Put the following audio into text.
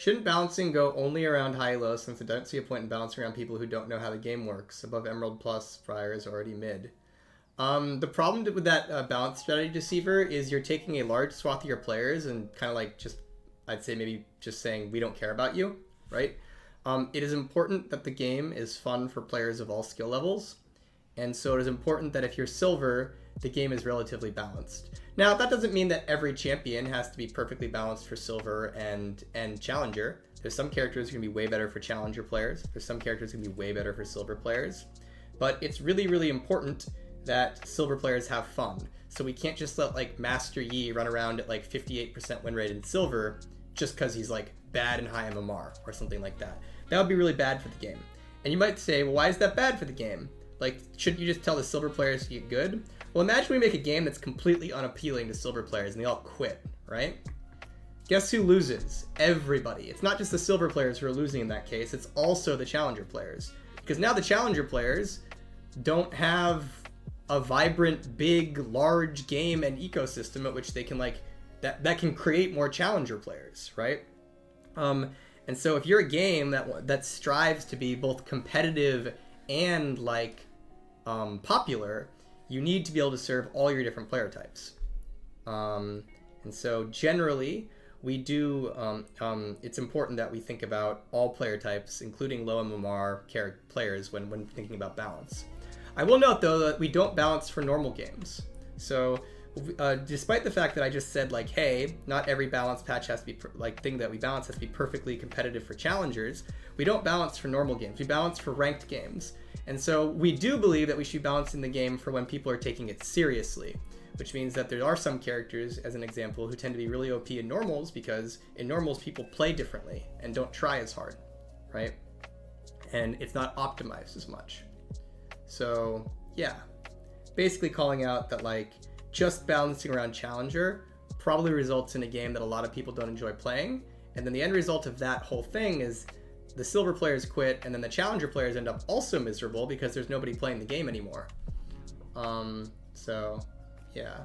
Shouldn't balancing go only around high-low, since I don't see a point in balancing around people who don't know how the game works? Above Emerald Plus, Friar is already mid. The problem with that balance strategy, Deceiver, is you're taking a large swath of your players and kind of like just, I'd say maybe just saying, we don't care about you, right? It is important that the game is fun for players of all skill levels. And so it is important that if you're silver, the game is relatively balanced. Now, that doesn't mean that every champion has to be perfectly balanced for silver and challenger. There's some characters who can be way better for challenger players. There's some characters who can be way better for silver players. But it's really, really important that silver players have fun. So we can't just let like Master Yi run around at like 58% win rate in silver just because he's like bad and high MMR or something like that. That would be really bad for the game. And you might say, well, why is that bad for the game? Like, shouldn't you just tell the silver players to get good? Well, imagine we make a game that's completely unappealing to silver players and they all quit, right? Guess who loses? Everybody. It's not just the silver players who are losing in that case, it's also the challenger players. Because now the challenger players don't have a vibrant, big, large game and ecosystem at which they can like, that can create more challenger players, right? And so if you're a game that strives to be both competitive and like popular, you need to be able to serve all your different player types. And so generally we do, it's important that we think about all player types, including low MMR players when thinking about balance. I will note though that we don't balance for normal games. So despite the fact that I just said like, hey, not every balance patch has to be thing that we balance has to be perfectly competitive for challengers, we don't balance for normal games. We balance for ranked games. And so we do believe that we should be balancing the game for when people are taking it seriously, which means that there are some characters, as an example, who tend to be really OP in normals because in normals people play differently and don't try as hard, right? And it's not optimized as much. So yeah, basically calling out that like just balancing around challenger probably results in a game that a lot of people don't enjoy playing. And then the end result of that whole thing is the silver players quit, and then the challenger players end up also miserable because there's nobody playing the game anymore. So, yeah.